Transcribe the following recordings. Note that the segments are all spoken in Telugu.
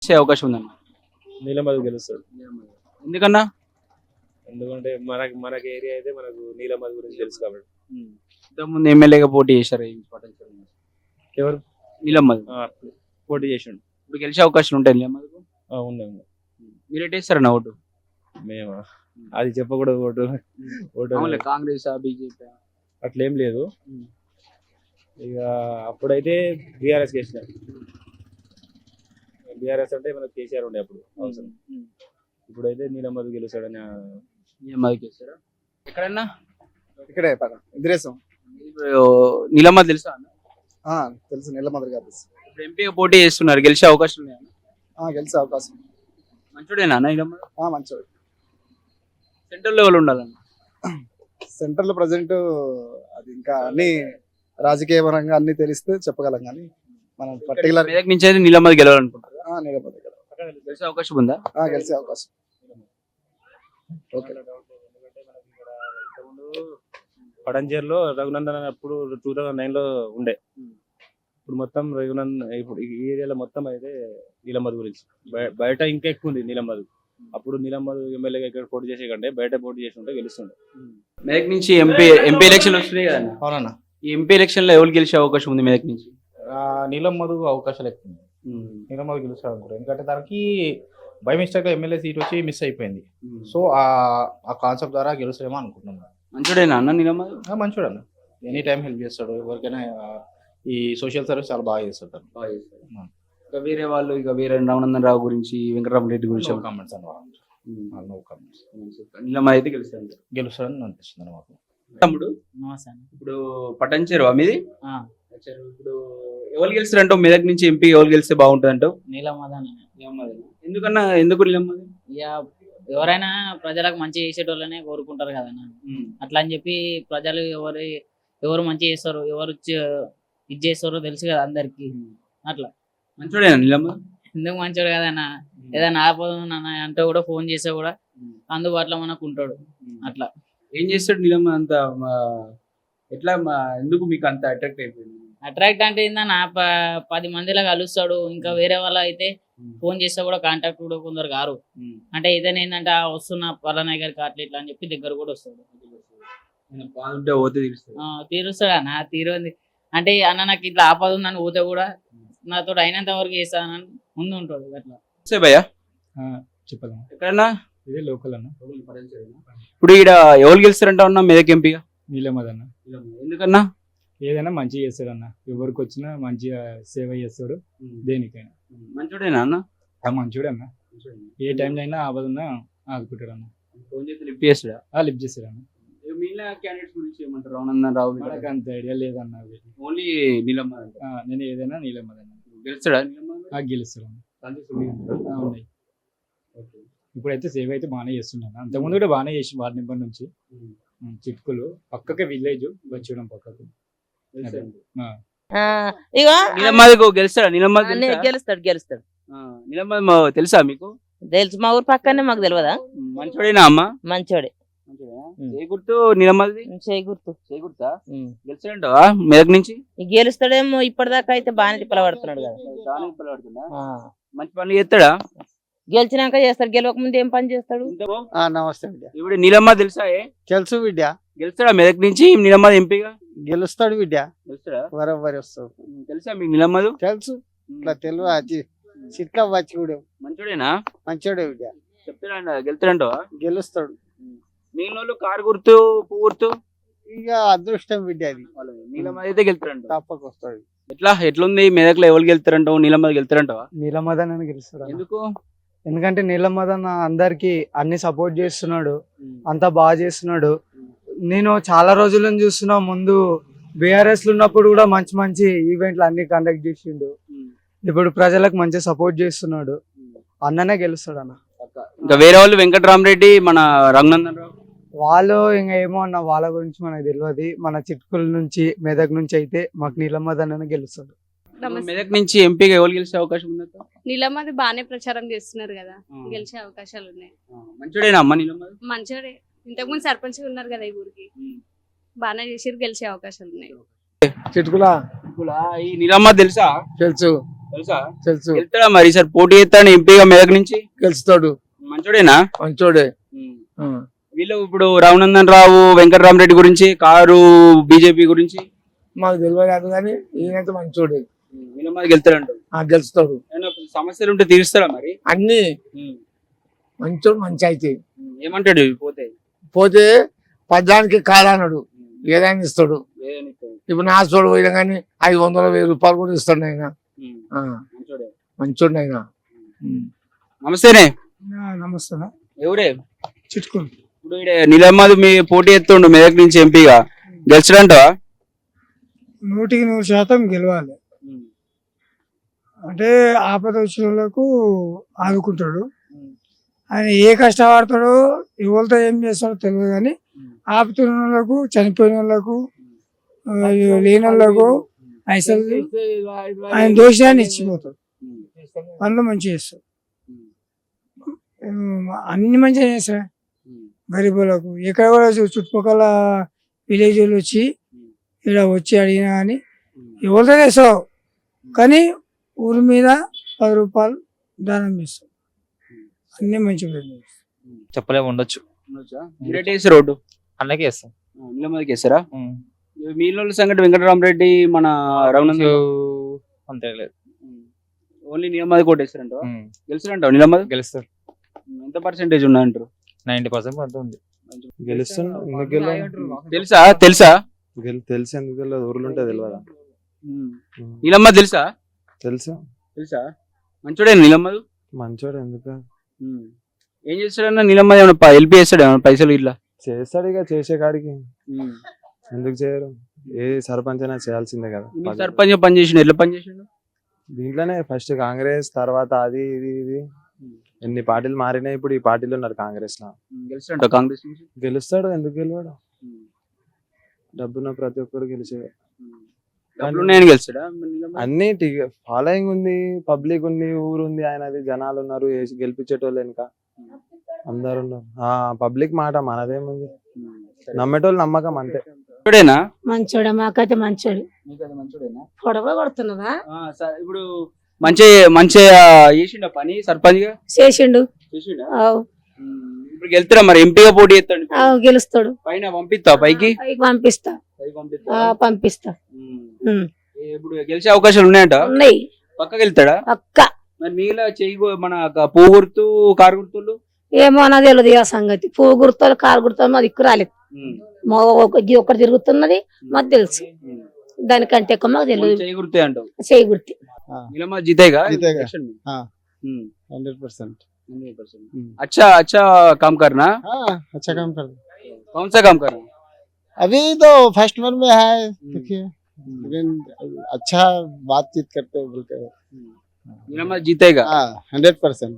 వచ్చే అవకాశం ఉందన్న? నీలమధు గెలుస్తాడు. ఎందుకన్నా? ఎందుకంటే మనకి ఏరియా అయితే మనకు నీలమధు గురించి తెలుసు కాబట్టి. ఇంతకుముందు ఎమ్మెల్యేగా పోటీ చేశారు ఎవరు? నీలమ్మది పోటీ చేసిండు. ఇప్పుడు గెలిచే అవకాశం ఉంటాయి నీలమ్మదికు? ఉంది. మీరు ఎట్టేస్తారన్న ఓటు? మేము అది చెప్పకూడదు. ఓటు కాంగ్రెస్ బీజేపీ అట్లేం లేదు. ఇక అప్పుడైతే బీఆర్ఎస్ గెలిచిన. బీఆర్ఎస్ అంటే మనకు కేసీఆర్ ఉండే అప్పుడు అవసరం. ఇప్పుడైతే నీలమధు గెలుస్తాడని. నీలమ్మది గెలుస్తారా? ఎక్కడన్నా? ఇక్కడే ఇంద్రేశం. నీలమ్మది తెలుసా? తెలుసు, నీలమధు గారు తెలుసు. ఇప్పుడు ఎంపీగా పోటీ చేస్తున్నారు, గెలిచే అవకాశం ఉన్నాయా? గెలిచే అవకాశం. మంచోడేనా నీలమ్మది? మంచోడు. సెంట్రల్ లెవెల్ ఉండాలన్న. సెంట్రల్ లో ప్రజెంట్ అది ఇంకా అన్ని రాజకీయ పరంగా అన్ని తెలిస్తే చెప్పగలం, కానీ మనం పర్టికులర్ మెదక్ నుంచి అయితే నీలమ్మది గెలవాలనుకుంటారు. నీలమధు గెలిచే అవకాశం ఉందా? గెలిచే అవకాశం. పడంజేర్లో రఘునందన్ అప్పుడు 2009 లో ఉండే. ఇప్పుడు మొత్తం రఘునందన్, ఇప్పుడు ఈ ఏరియాలో మొత్తం అయితే నీలమధు గురించి. బయట ఇంకా ఎక్కువ ఉంది నీలమధు. అప్పుడు నీలమధు ఎమ్మెల్యేగా ఇక్కడ పోటీ చేసే కంటే బయట పోటీ చేసి ఉంటే గెలుస్తుండే. మెదక్ నుంచి ఎంపీ ఎలక్షన్ వస్తున్నాయి కదా? అవునన్నా. ఈ ఎంపీ ఎలక్షన్ లో ఎవరు గెలిచే అవకాశం ఉంది మెదక్ నుంచి? నీలమధు అవకాశాలు ఎక్కువ ఉంది. నీలమధు గెలుస్తాడు అనుకుంటారు. ఎందుకంటే దానికి బై మిస్టేక్ ఎమ్మెల్యే సీట్ వచ్చి మిస్ అయిపోయింది. సో ఆ కాన్సెప్ట్ ద్వారా గెలుస్తాడేమో అనుకుంటున్నాను. మంచోడేనా అన్న నీలమధు? మంచోడు అన్న, ఎనీ టైం హెల్ప్ చేస్తాడు ఎవరికైనా. ఈ సోషల్ సర్వీస్ చాలా బాగా చేస్తాడు. ఇక వేరే వాళ్ళు, ఇక వేరే రఘునందన్ రావు గురించి, వెంకటరామరెడ్డి గురించి కామెంట్స్ అన్నమాట. నీలమధు అయితే గెలుస్తాడని అనిపిస్తుంది నాకు. తమ్ముడు ఇప్పుడు పట్టంచేరు మీది? ఇప్పుడు ఎవరు గెలుస్తారంటావు మెదక్ నుంచి ఎంపీ? ఎవరు గెలిస్తే బాగుంటుంది అంటావు? నీలమ్మది. ఎందుకన్నా? ఎందుకు నీలమ్మది? ఇక ఎవరైనా ప్రజలకు మంచి చేసేటోళ్ళనే కోరుకుంటారు కదన్నా. అట్లా అని చెప్పి ప్రజలు ఎవరు మంచి చేస్తారు, ఎవరు ఇది చేస్తారో తెలుసు కదా అందరికి. అట్లా మంచోడేనా నీలమ్మది? ఎందుకు మంచోడు కదన్నా, ఏదైనా ఆపదన్నా అంటే కూడా ఫోన్ చేస్తే కూడా అందుబాటులో మనకు ఉంటాడు. అట్లా ఏం చేస్తాడు నీలమ్మ అంత? ఎట్లా ఎందుకు మీకు అంత అట్రాక్ట్ అయిపోయింది? అట్రాక్ట్ అంటే ఏందన్నా, 10 మందిలా కలుస్తాడు. ఇంకా వేరే వాళ్ళ అయితే ఫోన్ చేస్తే కూడా కాంటాక్ట్ కూడా కొందరు గారు. అంటే ఇదేనా ఏంటంటే వస్తున్నా పలానా గారికి అట్లా ఇట్లా అని చెప్పి దగ్గర కూడా వస్తాడు. తీరుస్తాడు అన్న. తీరుంది అంటే అన్న నాకు ఇట్లా ఆపద ఉందని పోతే కూడా నాతో అయినంత వరకు చేస్తానని ముందు ఉంటాడు. అట్లా భయ్యా చెప్పాలి. ఎక్కడన్నా? ఇదే లోకల్ అన్న. ఇప్పుడు ఇక్కడ ఎవరు గెలుస్తారంటా ఉన్నా మెదక్ ఎంపీగా? నీలమధు అన్న. ఎందుకన్నా? ఏదైనా మంచిగా చేస్తాడు అన్న. ఎవరికి వచ్చినా మంచిగా సేవ చేస్తాడు. దేనికైనా మంచోడేనా అన్న? మంచోడే అన్న. ఏ టైంలో అయినా ఆపద ఉన్నా ఆదుకుంటాడు అన్న. లిఫ్ట్ చేస్తాడా? లిఫ్ట్ చేస్తాడు అన్న. మిగిలిన క్యాండిడేట్స్ గురించి ఏమంటారు? రఘునందన్ రావు నాకు అంత ఐడియా లేదన్న. ఓన్లీ నీలమ్మ. నేను ఏదైనా నీలమధు అన్న. గెలుస్తాడా? గెలుస్తాడు అన్న. ఉన్నాయి. ఇప్పుడైతే సేవ్ అయితే బాగానే చేస్తున్నాను. అంతకుముందు కూడా బాగానే చేసి వార్డు నెంబర్ నుంచి చిట్కులు పక్కకే విలేజ్ వచ్చేయడం పక్కకు. గెలుస్తాడా? గెలుస్తాడు. నీలమ్మ తెలుసా మీకు? తెలుసు, మా ఊరు పక్కనే. మాకు తెలియదా? మంచోడేనా అమ్మ? మంచోడే. ఏ గుర్తు నీలమ్మది? గుర్తు. గుర్తా? గెలుస్తాడంటావా మెదక్ నుంచి? గెలుస్తాడేమో. ఇప్పటిదాకా అయితే బాగానే పిలవడుతున్నాడు కదా. మంచి పనులు చేస్తాడా? గెలిచినాక చేస్తాడు, గెలవక ముందు ఏం పని చేస్తాడు? నమస్తే. ఇప్పుడు నీలమ్మ తెలుసా? తెలుసు బిడ్డ. గెలుస్తాడా మెదక్ నుంచి నీలమ్మ ఎంపీగా? గెలుస్తాడు బిడ్డ. గెలుస్తాడా? బరాబరి వస్తాడు. తెలుసా మీకు నీలమ్మదు? తెలుసు. ఇట్లా తెలియదు చిట్కా వచ్చి కూడా. మంచోడేనా? మంచోడే బిడ్డ. చెప్తాడా? గెలుస్తాడంటావా? గెలుస్తాడు. మిగిలిన వాళ్ళు కారు గుర్తు, పువ్వు గుర్తు. ఇక అదృష్టం బిడ్డ అది. నీలమ్మ అయితే గెలుస్తాడంట. తప్పక వస్తాడు. ఎట్లుంది మెదక్ లో ఎవరు గెలుస్తారంటావు? నీలమ్మ గెలుస్తారంటావా? నీలమధు అన్న గెలుస్తాడు. ఎందుకు? ఎందుకంటే నీలమధు అన్న అందరికి అన్ని సపోర్ట్ చేస్తున్నాడు, అంతా బాగా చేస్తున్నాడు. నేను చాలా రోజుల నుంచి చూస్తున్నా. ముందు బీఆర్ఎస్ లో ఉన్నప్పుడు కూడా మంచి మంచి ఈవెంట్లు అన్ని కండక్ట్ చేసిండు. ఇప్పుడు ప్రజలకు మంచి సపోర్ట్ చేస్తున్నాడు. అన్ననే గెలుస్తాడు అన్న. ఇంకా వేరే వాళ్ళు వెంకటరామరెడ్డి, మన రఘునందన్ రావు వాళ్ళు ఇంకా ఏమో అన్న, వాళ్ళ గురించి మనకు తెలియదు. మన చిట్కుల నుంచి మెదక్ నుంచి అయితే మాకు నీలమధు అన్న గెలుస్తాడు. మెదక్ నుంచి ఎంపీగా ఎవరు గెలిచే అవకాశం ఉంది? నీలమ్మది బాగానే ప్రచారం చేస్తున్నారు కదా, గెలిచే అవకాశాలు ఉన్నాయి. మంచోడేనా అమ్మ నీలమ్మది? మంచోడే. ఇంతకుముందు సర్పంచ్ ఉన్నారు కదా ఈ ఊరికి, బాగానే చేసి గెలిచే అవకాశాలు ఉన్నాయి. చిట్కులా ఈ నీలమ్మ తెలుసా? తెలుసు. తెలుసా? తెలుసు, వెళ్తాడా మరి సార్ పోటీ చేస్తాడు ఎంపీగా మెదక్ నుంచి? గెలుస్తాడు, మంచోడేనా? మంచోడే. వీళ్ళు ఇప్పుడు రఘునందన్ రావు వెంకటరామరెడ్డి గురించి, కారు బీజేపీ గురించి మాకు తెలియదు కానీ ఈయనైతే మంచోడే, వీళ్ళ మీద గెలుతాడంట. గెలుస్తాడు. ఏమైనా సమస్యలు ఉంటే తీరుస్తాడా మరి? అన్ని మంచోడు, మంచి అయితే ఏమంటాడు పోతే? పోతే పద్దానికి కాదన్నాడు, ఏదైనా ఇస్తాడు. ఇప్పుడు నా చోడు పోయినా కానీ 500,000 రూపాయలు కూడా ఇస్తాడు ఆయన. మంచోడు ఆయన. నమస్తేనే. నమస్తే. ఎవరే? చిట్టుకుని ఇప్పుడు నిలమ్మది మీ పోటీ ఎత్తుండు మెదక్ నుంచి ఎంపీగా, గెలిచడంటవా? 100% గెలవాలి. అంటే ఆపద వచ్చిన వాళ్ళకు ఆదుకుంటాడు ఆయన. ఏ కష్టపడతాడో ఎవరితో ఏం చేస్తాడో తెలియదు కానీ ఆపుతున్న వాళ్ళకు, చనిపోయిన వాళ్ళకు, లేని వాళ్ళకు పైసలు ఆయన దోషాన్ని ఇచ్చిపోతాడు. పనులు మంచిగా చేస్తాడు, అన్ని మంచిగా చేస్తాడు. గరీబులకు ఎక్కడ కూడా చుట్టుపక్కల విలేజ్ వాళ్ళు వచ్చి ఇక్కడ వచ్చి అడిగినా కానీ ఎవరితో చేస్తావు కానీ ఊరి మీద 10 రూపాయలు దానం చేస్తాం. అన్ని మంచిగా చెప్పలేము, ఉండొచ్చు. రోడ్డు అన్నకే వేస్తాం. నిలమ్మదికి వేస్తారా? మీలో సంగతి వెంకటరామరెడ్డి మన రఘునందన్ అంతే లేదు, ఓన్లీ నిలమ్మది కొట్టేస్తారంట. గెలుస్తారంట నిలమ్మది? గెలుస్తారు. ఎంత పర్సెంటేజ్ ఉన్నాయంటారు? 90% అంత ఉంది. తెలుసా? తెలుసా? తెలుసు, ఎందుకు తెలియదు? ఊర్లు ఉంటే తెలియదా? నీలమ్మది తెలుసా? తెలుసా? తెలుసా? మంచోడే నీలమ్మది? మంచోడు, ఎందుకు? ఏం చేస్తాడన్నా నీలమ్మది? ఏమన్నా హెల్ప్ చేస్తాడు? ఏమన్నా పైసలు ఇట్లా చేస్తాడు ఇక, చేసే కాడికి. ఎందుకు చేయరు? ఏ సర్పంచ్ అయినా చేయాల్సిందే కదా. సర్పంచ్ పని చేసిండు, ఎట్లా పని చేసిండు? దీంట్లోనే ఫస్ట్ కాంగ్రెస్, తర్వాత అది ఇది ఎన్ని పార్టీలు మారినాయి. ఇప్పుడు ఈ పార్టీలు ఉన్నారు కాంగ్రెస్ లో. గెలుస్తాడు కాంగ్రెస్ నుంచి? గెలుస్తాడు, ఎందుకు గెలవాడు? డబ్బున్న ప్రతి ఒక్కరు గెలిచేవాడు. గెలుస్తాడా? అన్ని ఫాలోయింగ్ ఉంది, పబ్లిక్ ఉంది, ఊరు ఉంది, ఆయనది జనాలు ఉన్నారు, గెలిపించేటోళ్ళు వెనుక అందరు ఉన్నారు. పబ్లిక్ మాట మనదేముంది, నమ్మేటోళ్ళు నమ్మకం అంతే. మంచోడా? మాకైతే మంచోడు. పొడవ కొడుతున్నదా? ఇప్పుడు మంచిగా చేసిండు పని సర్పంచ్ గా? చేసిండు. ఇప్పుడు గెలుస్తారా మరి? ఎంపీగా పోటీ చేస్తాడు, గెలుస్తాడు. పైన పంపిస్తా? పైకి పంపిస్తా. పంపిస్తా. ఇప్పుడు గెలిచే అవకాశాలు ఉన్నాయంట? ఉన్నాయి. పక్క వెళ్తాడా? పక్క. మరి మిగిలిన చెయ్యి మన పువ్వు గుర్తు, కారు గుర్తులు ఏమో నాకు తెలియదు ఆ సంగతి. పువ్వు గుర్తులు, కారు గుర్తులు మా దిక్కు రాలేదు. ఒకటి తిరుగుతున్నది మాకు తెలుసు, దానికంటే ఎక్కువ మాకు తెలియదు. చెయ్యి గుర్తే అంటావు? చెయ్యి గుర్తి. जीतेगा 100%. अच्छा काम करना। अच्छा काम कर। कौन सा काम करना? अभी तो फर्स्ट वन में है, देखिए, लेकिन अच्छा बातचीत करते हैं बोलते हैं। నీలమ్మ జీతేగా 100%.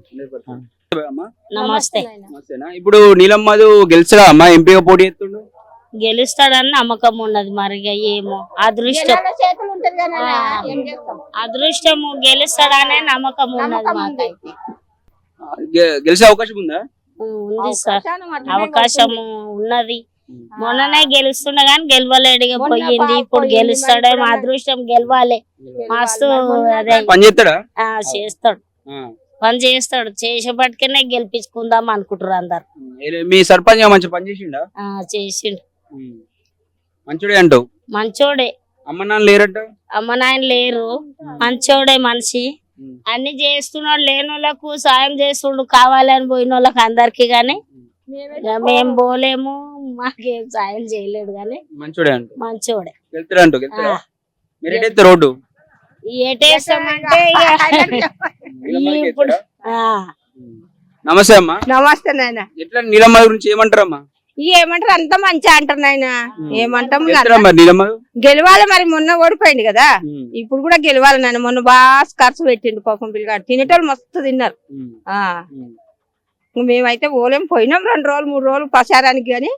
నమస్తే. నమస్తేనా. ఇప్పుడు నీలమ్మదు గెలిచడా అమ్మా? ఎంపీగా పోటీ చేస్తుండు? గెలుస్తాడని నమ్మకం ఉన్నది, మరి ఇక ఏమో అదృష్టము గెలుస్తాడనే నమ్మకం ఉన్నది మాకైతే. గెలిచే అవకాశం ఉందా? ఉంది సార్, అవకాశము ఉన్నది. మొన్ననే గెలుస్తుండే కానీ గెలవలేడు, పోయింది. ఇప్పుడు గెలుస్తాడేమో, అదృష్టం గెలవాలి. మస్తు అదే పని చేస్తాడా? చేస్తాడు, పని చేస్తాడు. చేసేపటికనే గెలిపించుకుందాం అనుకుంటారు అందరు. మీ సర్పంచ్ మంచి పని చేసిండా? చేసిండు. మంచోడే అంటావు? మంచోడే. అమ్మ నాన్న లేరంట? అమ్మ నాయన లేరు, మంచోడే మనిషి. అన్ని చేస్తున్నాడు, లేని వాళ్ళకు సాయం చేస్తుండు, కావాలని పోయిన వాళ్ళకి అందరికి. గాని మేము పోలేము, మాకేం సాయం చేయలేడు. గాని మంచోడే అంట. మంచోడే. వెళ్తాడు. మీరు రోడ్డు ఏటేస్తామంటే ఇప్పుడు. నమస్తే అమ్మా. నమస్తే నాయన. ఎట్లా నీలమ్మ గురించి ఏమంటారమ్మా? ఏమంటారు, అంత మంచి అంటారు నాయన. ఏమంటాం, గెలవాలి. మరి మొన్న ఓడిపోయింది కదా, ఇప్పుడు కూడా గెలవాలి నాయన. మొన్న బాగా ఖర్చు పెట్టిండు పాపం పిల్లగాడు. తినేటోళ్ళు మస్తు తిన్నారు. మేమైతే పోలేం, పోయినాం 2 రోజులు 3 రోజులు ప్రచారానికి, గాని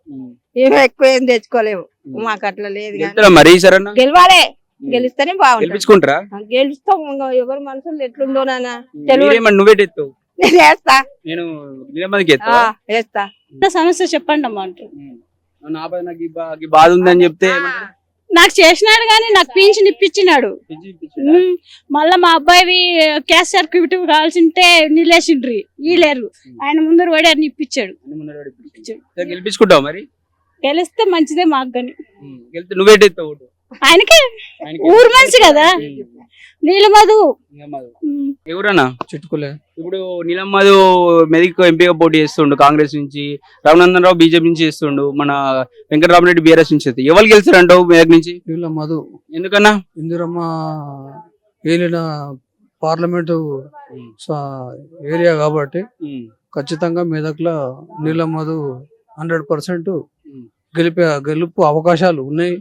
ఏమో ఎక్కువ ఏం తెచ్చుకోలేము. మాకు అట్లా లేదు. గెలవాలి, గెలిస్తేనే బాగుంటుంది. గెలుస్తాం. ఎవరి మనసులు ఎట్లుందో నాన్న తెలియదు. నువ్వేటెత్తావు? నేను వేస్తా. నేను వేస్తా. సమస్య చెప్పండి అమ్మా. అంటే నాకు బాధ ఉందని చెప్తే నాకు చేసినాడు కానీ నాకు పింఛన్ ఇప్పించినాడు. మళ్ళా మా అబ్బాయి క్యాస్ట్ సర్టిఫికెట్ కావాల్సింటే నిలేసిండ్రి లేరు, ఆయన ముందర పడి అన్ని ఇప్పించాడు. గెలిపించుకుంటావు మరి? గెలిస్తే మంచిదే మాకు కానీ. గెలిస్తే నువ్వేటెత్తావు ఓటు? ఆయనకే, ఊరు మనిషి కదా. నీలమధు ఎవరన్నా చుట్టుకోలే. ఇప్పుడు నీలమ్మధు మెదక్ ఎంపీగా పోటీ చేస్తుండు కాంగ్రెస్ నుంచి, రఘునందన్ రావు బీజేపీ నుంచి చేస్తుండు, మన వెంకటరామరెడ్డి బీఆర్ఎస్ నుంచి చేస్తే ఎవరు గెలుస్తారంటావు మెదక్ నుంచి? నీలమధు. ఎందుకన్నా? ఇందిరమ్మ ఏలిన పార్లమెంటు ఏరియా కాబట్టి ఖచ్చితంగా మెదక్లో నీలమధు 100% గెలుపు అవకాశాలు ఉన్నాయి.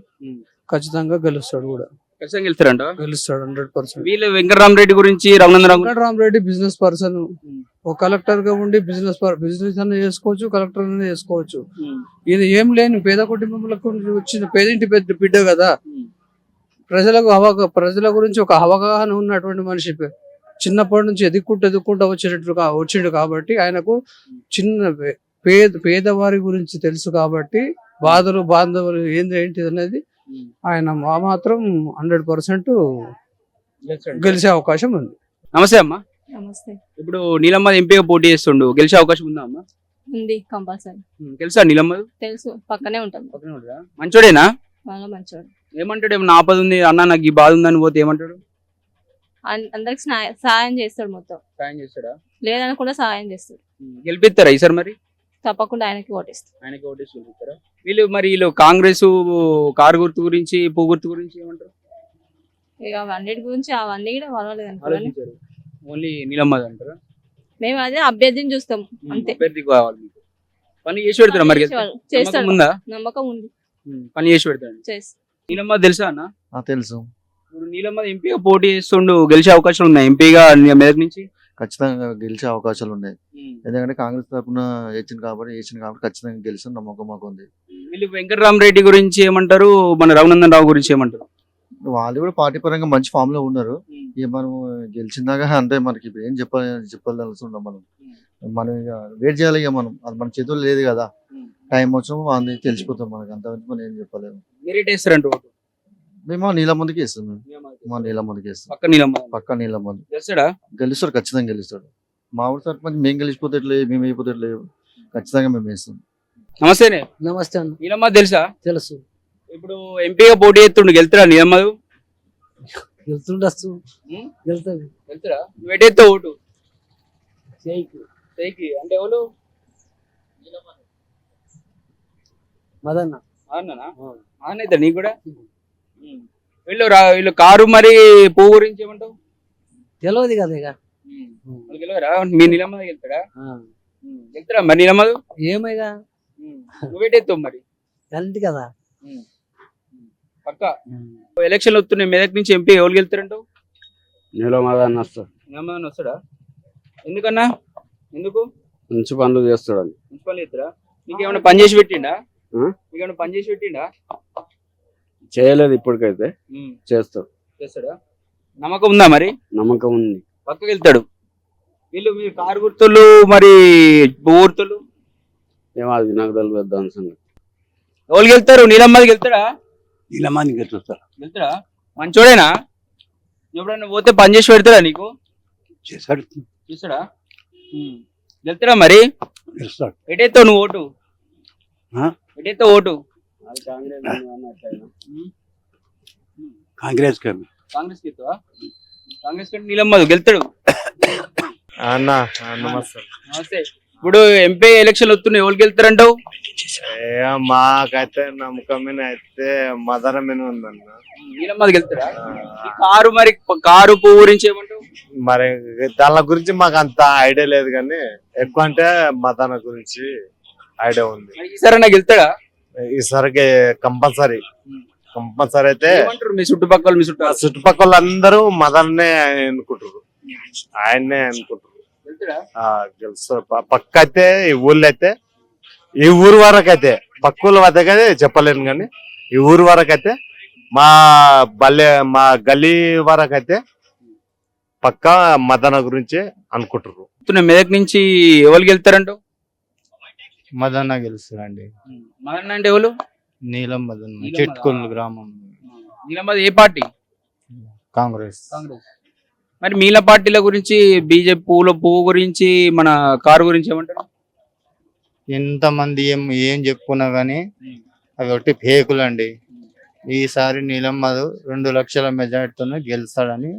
ఖచ్చితంగా గెలుస్తాడు కూడా. ఖచ్చితంగా గెలుస్తారంట? గెలుస్తాడు 100%. వీళ్ళు వెంకటరామరెడ్డి గురించి, రఘునందన్ రావు వెంకటరామరెడ్డి బిజినెస్ పర్సన్, ఒక కలెక్టర్ గా ఉండి బిజినెస్ అన్న చేసుకోవచ్చు, కలెక్టర్ అన్న చేసుకోవచ్చు. ఇది ఏం లేని పేద కుటుంబంలో వచ్చిన పేదింటి బిడ్డ కదా. ప్రజల గురించి ఒక అవగాహన ఉన్నటువంటి మనిషి, చిన్నప్పటి నుంచి ఎదుక్కుంటూ వచ్చిండు కాబట్టి ఆయనకు చిన్న పేదవారి గురించి తెలుసు కాబట్టి బాంధవులు ఏంటి అనేది ఆయన మాత్రం 100% గెలిచే అవకాశం ఉంది. నమస్తే అమ్మా. నమస్తే. ఇప్పుడు నీలమ్మధు ఎంపీగా పోటీ చేస్తుండు, గెలిచే అవకాశం ఉందా అమ్మా? ఉంది, కంపల్సరీ. తెలుసా నీలమ్మధు? తెలుసు, పక్కనే ఉంటాం. మంచోడేనా? బాగా మంచోడు. ఏమంటాడు? ఏమన్నా ఆపద ఉంది అన్న, నాకు ఈ బాధ ఉందని పోతే ఏమంటాడు? అందరికి సహాయం చేస్తాడు, మొత్తం సాయం చేస్తాడా? లేదనకుండా సహాయం చేస్తాడు. గెలిపిస్తారా ఈసారి మరి? తప్పకుండా ఆయనకి ఓటేస్తాడు. ఆయనకి ఓటేసి గెలిపిస్తారా? వీళ్ళు కాంగ్రెస్ కారు గుర్తు గురించి, పూ గుర్తు గురించి ఏమంటారు? ఇక అవన్నిటి గురించి అవన్నీ కూడా పర్వాలేదు అనుకోవాలి. ఆలోచించారు. ఓన్లీ నీలమ్మధు అంటారా? మేము అదే అభ్యర్థిని చూస్తాం అంతే. అభ్యర్థి కావాలి మీకు. పని చేసి పెడతారా మరి? చేస్తాడు, ఉందా? నమ్మకం ఉంది. పని చేసి పెడతాడు. నీలమ్మధు తెలుసా అన్న? తెలుసు. ఇప్పుడు నీలమ్మధు ఎంపీగా పోటీ చేస్తుండు, గెలిచే అవకాశం ఉన్నాయి ఎంపీగా మెదక్ నుంచి? ఖచ్చితంగా గెలిచే అవకాశాలు ఉన్నాయి. ఎందుకంటే కాంగ్రెస్ తరఫున వేసింది కాబట్టి ఖచ్చితంగా గెలిచిన నమ్మకం మాకు ఉంది. వీళ్ళు వెంకటరామరెడ్డి గురించి ఏమంటారు, మన రఘునందన్ రావు గురించి ఏమంటారు? వాళ్ళు కూడా పార్టీ పరంగా మంచి ఫామ్ లో ఉన్నారు. ఇక మనం గెలిచిందాక అంతే, మనకి ఇప్పుడు ఏం చెప్పాల్సి ఉన్నాం. మనం ఇక వెయిట్ చేయాలి. ఇక మనం అది మన చేతుల్లో లేదు కదా. టైం వచ్చినప్పుడు అది తెలిసిపోతాం మనకి. అంతవరకు మనం ఏం చెప్పలేము. మేము నీలమ్మధుకి ఇస్తాం. మా నీలమ్మధుకి ఇస్తాం. పక్క నీలమ్మధు గెలుస్తాడు, ఖచ్చితంగా గెలుస్తాడు. మా ఊరు సర్పంచ్ మేము గెలిచిపోతే మేము అయిపోతే ఖచ్చితంగా మేము వేస్తాం. నమస్తేనే. నమస్తే అన్న. నీలమ్మధు తెలుసా? తెలుసు. ఇప్పుడు ఎంపీగా పోటీ చేస్తుండు, గెలుతాడా నీలమ్మధు? గెలుతుండొచ్చు, గెలుతుంది. గెలుతాడా? నువ్వు ఎటెత్తావు ఓటు? అంటే ఎవరు? మదన్న. అవునా నీకు కూడా? వీళ్ళు కారు మరి పువ్వు గురించి ఏమంటావు? తెలియదు కదా. ఇక గెలవరా? మీ నీలమ్మధు గెలుతాడా? గెలుతాడా మరి నీలమ్మధు? ఏమైనా నువ్వేటెత్తావు మరి? గెలింది కదా పక్క. ఎలక్షన్లు వస్తున్నాయి, మెదక్ నుంచి ఎంపీ ఎవరు గెలుతారంటావు? నీలమ్మధు అన్న వస్తాడు. నీలమ్మధు వస్తాడా? ఎందుకన్నా? ఎందుకు? మంచి పనులు చేస్తాడు. మంచి పనులు చేస్తాడా? నీకేమైనా పని చేసి పెట్టిండా? నీకేమైనా పని చేసి పెట్టిండా? చేయలేదు ఇప్పటికైతే, చేస్తాడా? నమ్మకం ఉందా మరి? నమ్మకం ఉంది. పక్కకి వెళ్తాడు. మీరు కారు గుర్తులు మరి పువ్వు గుర్తులు ఏమో అది నాకు తెలియదు దాని సంగతి. ఎవరు గెలుతారు? నీలమ్మధు గెలుతాడా? నీలమ్మధు గెలుతాడా? మంచోడేనా? ఎప్పుడన్నా పోతే పని చేసి పెడతాడా నీకు? చేస్తాడా? గెలుతాడా మరి? ఎటైతావు నువ్వు ఓటు? ఎటైతావు ఓటు? కాంగ్రెస్ కాంగ్రెస్ కాంగ్రెస్ కంటే నీలమ్మధు గెలుతాడు. నమస్తే. ఇప్పుడు ఎంపీ ఎలక్షన్ వస్తున్నాయి, ఎవరు గెలుతారంటావు? మాకైతే నమ్మకమైన అయితే మదన మీద ఉందన్న. నీలమ్మధు గెలుతాడా? కారు పువ్వు గురించి ఏమంటావు? మరి దాని గురించి మాకు అంత ఐడియా లేదు, కానీ ఎక్కువ అంటే మదన గురించి ఐడియా ఉంది. ఈసారి గెలుతాడా? ఈసారికి కంపల్సరీ అయితే మీ చుట్టుపక్కల అందరూ మదన్నే అనుకుంటారు, ఆయన్నే అనుకుంటారు. గెలుస్తారు పక్క. అయితే ఈ ఊళ్ళో అయితే, ఈ ఊరు వరకు అయితే, పక్క ఊళ్ళ వద్దకు అయితే చెప్పలేను, కానీ ఈ ఊరు వరకు అయితే, మా గల్లీ వరకు అయితే పక్క మదన గురించి అనుకుంటారు. మెదక్ నుంచి ఎవరు గెలుతారంటావు? మదన్న గెలుస్తాడండి. మదన్న అంటే ఎవరు? నీలం మదన్న, చెట్టుకొల్లు గ్రామం. నీలమ్మది ఏ పార్టీ? కాంగ్రెస్. మరి మిగిలిన పార్టీల గురించి బీజేపీ పువ్వు గురించి మన కారు గురించి ఏమంటారు? ఎంతమంది ఏం చెప్పుకున్నా కానీ అవి ఒకటి ఫేకులు అండి. ఈసారి నీలమ్మధు 2 లక్షల మెజార్టీతో గెలుస్తాడని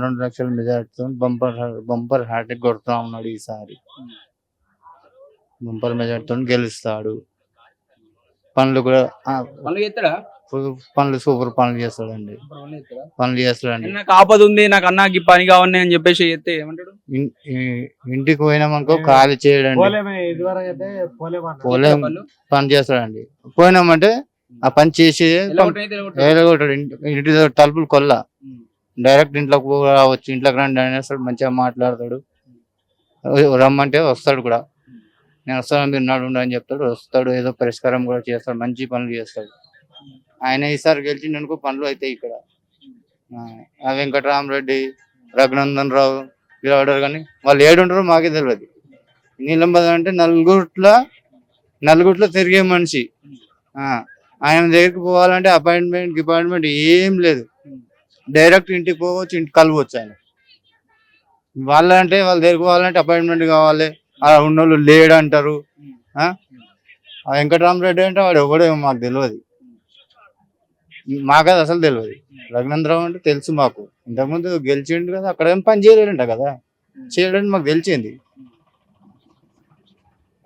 2 లక్షల మెజార్టీతో బంపర్ హ్యాట్రిక్ కొడుతూ ఉన్నాడు. ఈసారి బంపర్ మెజార్టీతో గెలుస్తాడు. పనులు కూడా పనులు సూపర్ పనులు చేస్తాడండి. నాకు ఆపద ఉంది, నాకు అన్నకి పని కావాలి అని చెప్పేసి చెప్తే ఏమంటాడు? ఇంటికి పోయినామనుకో ఖాళీ చేయడండి, పోలేం పని చేస్తాడండి. పోయినామంటే ఆ పని చేసి ఏలగొట్టాడు. ఇంటి తలుపులు కొల్ల డైరెక్ట్ ఇంట్లోకి రావచ్చు, ఇంట్లోకి రండి అనేస్తాడు. మంచిగా మాట్లాడతాడు, రమ్మంటే వస్తాడు కూడా. నేను వస్తాను మీరు నడు అని చెప్తాడు, వస్తాడు. ఏదో పరిష్కారం కూడా చేస్తాడు, మంచి పనులు చేస్తాడు. ఆయన ఈసారి గెలిచిండనుకో పనులు అవుతాయి ఇక్కడ. ఆ వెంకటరామరెడ్డి, రఘునందన్ రావు ఇలా ఆడారు కానీ వాళ్ళు ఏడుంటారో మాకే తెలియదు. నీలమ్మధు అంటే నలుగుట్లో తిరిగే మనిషి. ఆయన దగ్గరికి పోవాలంటే అపాయింట్మెంట్ ఏం లేదు, డైరెక్ట్ ఇంటికి పోవచ్చు, ఇంటికి కలవచ్చు. ఆయన వాళ్ళ దగ్గరికి పోవాలంటే అపాయింట్మెంట్ కావాలి, ఉన్నోళ్ళు లేడు అంటారు. ఆ వెంకటరామరెడ్డి అంటే వాడు ఎవడేమో మాకు తెలియదు, మాకది అసలు తెలియదు. రఘునందరావు అంటే తెలుసు మాకు, ఇంతకుముందు గెలిచిండు కదా, అక్కడ ఏం పని చేయలేడంట కదా, చేయడానికి మాకు తెలిసింది.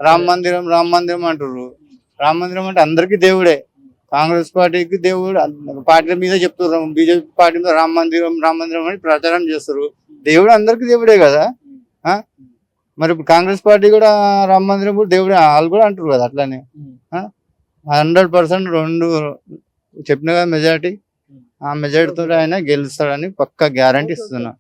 రామ మందిరం అంటారు. రామ మందిరం అంటే అందరికీ దేవుడే. కాంగ్రెస్ పార్టీకి దేవుడు పార్టీల మీద చెప్తారు, బీజేపీ పార్టీ మీద రామ మందిరం అని ప్రచారం చేస్తారు. దేవుడు అందరికీ దేవుడే కదా. మరి ఇప్పుడు కాంగ్రెస్ పార్టీ కూడా రామ మందిరం కూడా దేవుడే వాళ్ళు కూడా అంటారు కదా. అట్లానే 100% 2 చెప్పిన కదా మెజార్టీ, ఆ మెజార్టీతో ఆయన గెలుస్తాడని పక్కా గ్యారంటీ ఇస్తున్నా.